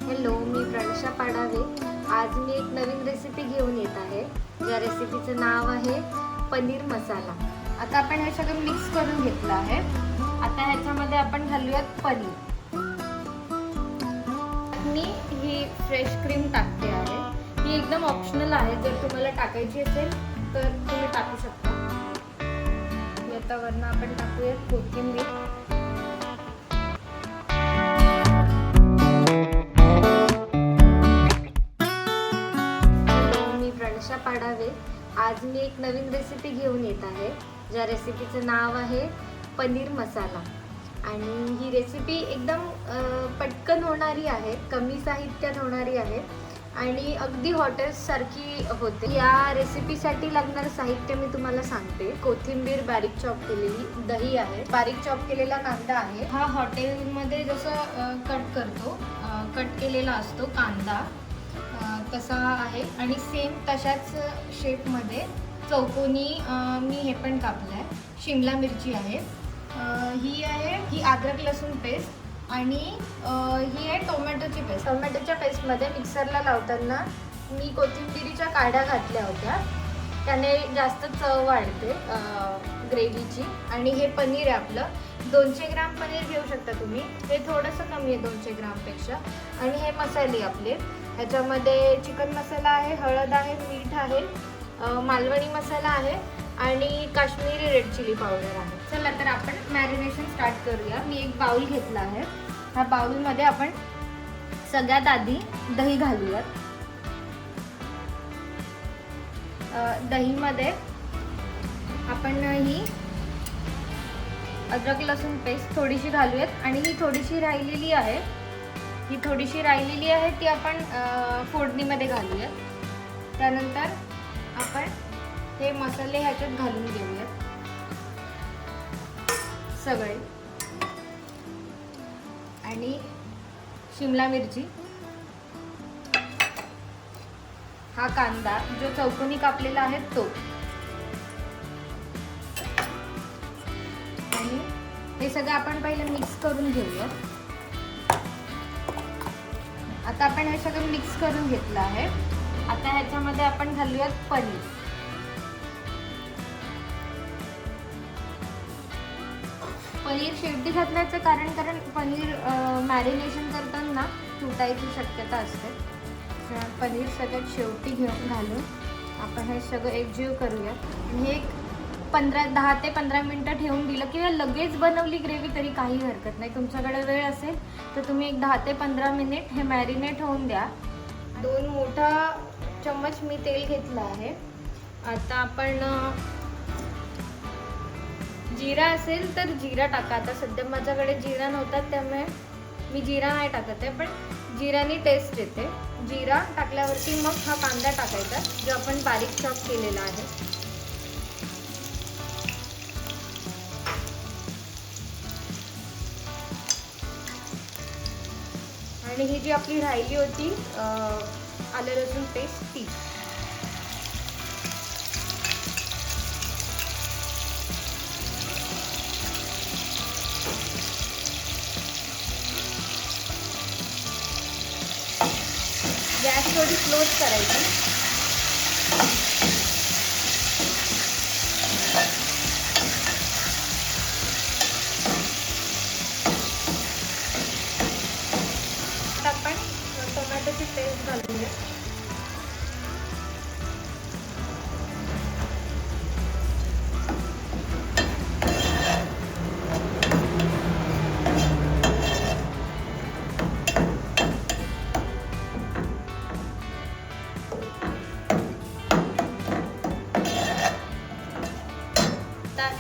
Hello, मी प्रनिशा पाडावे. आज मी एक नवीन रेसिपी घेऊन येत आहे. ज्या रेसिपीचं नाव आहे पनीर मसाला. आता आपण हे सगळं मिक्स करून घेतलं आहे. आता ह्याच्यामध्ये आपण घालूयात पनीर. मी ही फ्रेश क्रीम टाकते आहे. ही एकदम ऑप्शनल आहे. जर तुम्हाला टाकायची असेल तर तुम्ही टाकू शकता. आता वरनं आपण टाकूयात कोथिंबीर. पाडावे. आज मी एक नवीन रेसिपी घेऊन येत आहे. ज्या रेसिपीचं नाव आहे पनीर मसाला. आणि ही रेसिपी एकदम पटकन होणारी आहे, कमी साहित्यात होणारी आहे आणि अगदी हॉटेल्ससारखी होते. या रेसिपीसाठी लागणारं साहित्य मी तुम्हाला सांगते. कोथिंबीर बारीक चॉप केलेली, दही आहे, बारीक चॉप केलेला कांदा आहे. हा हॉटेलमध्ये जसं कट केलेला असतो कांदा तसा आहे आणि सेम तशाच शेपमध्ये चौकोनी मी हे पण कापलं आहे. शिमला मिरची आहे, ही अद्रक लसूण पेस्ट आणि ही आहे टोमॅटोची पेस्ट. टोमॅटोच्या पेस्टमध्ये मिक्सरला लावताना मी कोथिंबिरीच्या काड्या घातल्या होत्या. त्याने जास्त चव वाढते ग्रेव्हीची. आणि हे पनीर आहे आपलं. 200 ग्राम पनीर घेऊ शकता तुम्ही. हे थोडंसं कमी आहे 200 ग्रामपेक्षा. आणि हे मसाले आपले, ह्याच्यामध्ये चिकन मसाला आहे, हळद आहे, मीठ आहे, मालवणी मसाला आहे आणि काश्मीरी रेड चिली पावडर आहे. चला तर आपण मॅरिनेशन स्टार्ट करूया. मी एक बाउल घेतला आहे. ह्या बाउलमध्ये आपण सगळ्यात आधी दही घालूयात. दहीमध्ये आपण ही अद्रक लसूण पेस्ट थोडीशी घालूयात आणि ही थोडीशी राहिलेली आहे. ती आपण फोडणीमध्ये घालूयात. त्यानंतर आपण हे मसाले ह्याच्यात घालून घेऊयात सगळे. आणि शिमला मिरची, हा कांदा जो चौकोनी कापलेला आहे तो, आणि हे सगळं आपण पहिले मिक्स करून घेऊयात. आता आपण हे सगळं मिक्स करून घेतलं आहे. आता ह्याच्यामध्ये आपण घालूयात पनीर. पनीर शेवटी घातल्याचं कारण पनीर मॅरिनेशन करताना तुटायची शक्यता असते. पनीर सगळ्यात शेवटी घालून आपण हे सगळं एकजीव करूयात. आणि हे 10 ते 15 मिनटं ठेवून दिलं किंवा लगेच बनवली ग्रेव्ही तरी काही हरकत नाही. तुमच्याकडे वेळ असेल तर तुम्ही एक 10 ते 15 मिनिट हे मॅरिनेट होऊन द्या. 2 मोठा चम्मच मी तेल घेतलं आहे. आता आपण जिरा असेल तर जिरा टाका. आता सध्या माझ्याकडे जिरा नव्हता त्यामुळे मी जिरा नाही टाकत आहे, पण जिरानी टेस्ट येते. जिरा टाकल्यावरती मग हा कांदा टाकायचा जो आपण बारीक चॉप केलेला आहे. आणि ही जी आपली राहिली होती आलं लसूण पेस्ट ती. गॅस थोडी स्लोच करायची. आपण टोमॅटोची पेस्ट घालूया.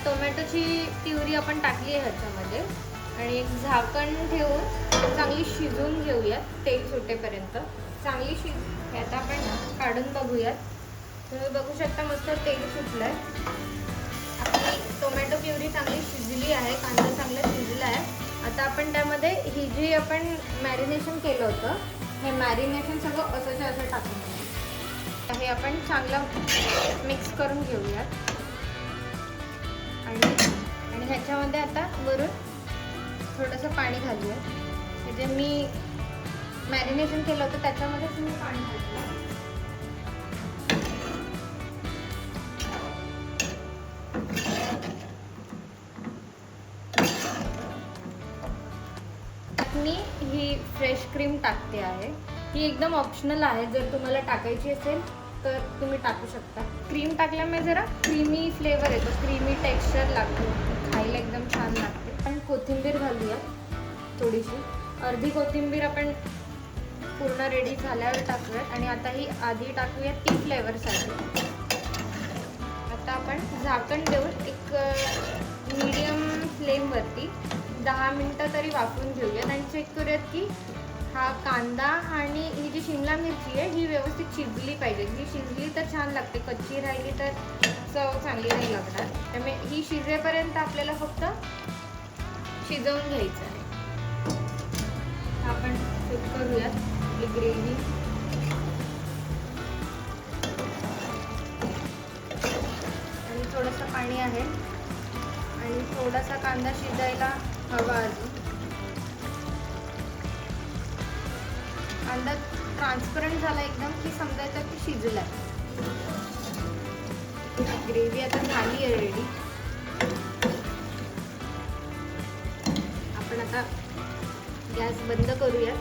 टोमॅटोची प्युरी आपण टाकली आहे ह्याच्यामध्ये आणि एक झाकण ठेवून चांगली शिजवून घेऊयात तेल सुटेपर्यंत. चांगली हे आता आपण काढून बघूयात. तुम्ही बघू शकता मस्त तेल सुटलंय. आपली टोमॅटो प्युरी चांगली शिजली आहे, कांदा चांगला शिजला आहे. आता आपण त्यामध्ये ही जी आपण मॅरिनेशन केलं होतं हे मॅरिनेशन सगळं असं टाकून हे आपण चांगलं मिक्स करून घेऊयात. आणि ह्याच्यामध्ये आता वरून थोडंसं पाणी घालूया. म्हणजे मी मॅरिनेशन केलं होतं त्याच्यामध्येच मी पाणी घातलं. मी ही फ्रेश क्रीम टाकते आहे. ही एकदम ऑप्शनल आहे, जर तुम्हाला टाकायची असेल तर तुम्ही टाकू शकता. क्रीम टाकल्यामुळे जरा क्रीमी फ्लेवर येतो, क्रीमी टेक्स्चर लागतो, खायला एकदम छान लागते. आपण कोथिंबीर घालूया थोडीशी. अर्धी कोथिंबीर आपण पूर्ण रेडी झाल्यावर टाकूयात आणि आता ही आधी टाकूया ती फ्लेवरसाठी. आता आपण झाकण देऊन एक मीडियम फ्लेमवरती 10 मिनटं तरी वाफवून घेऊयात आणि चेक करूयात की हा कांदा आणि ही जी शिमला मिरची आहे ही व्यवस्थित शिजली पाहिजे. ही शिजली तर छान लागते, कच्ची राहिली तर चव चांगली नाही लागणार. त्यामुळे ही शिजेपर्यंत आपल्याला फक्त शिजवून घ्यायचं आहे. आपण चेक करूयात आपली ग्रेव्ही. आणि थोडंसं पाणी आहे आणि थोडासा कांदा शिजायला हवा अजून. कांदा ट्रान्सपरंट झाला एकदम की समजायचं की शिजला. ग्रेव्ही आता झाली आहे रेडी. आपण आता गॅस बंद करूया.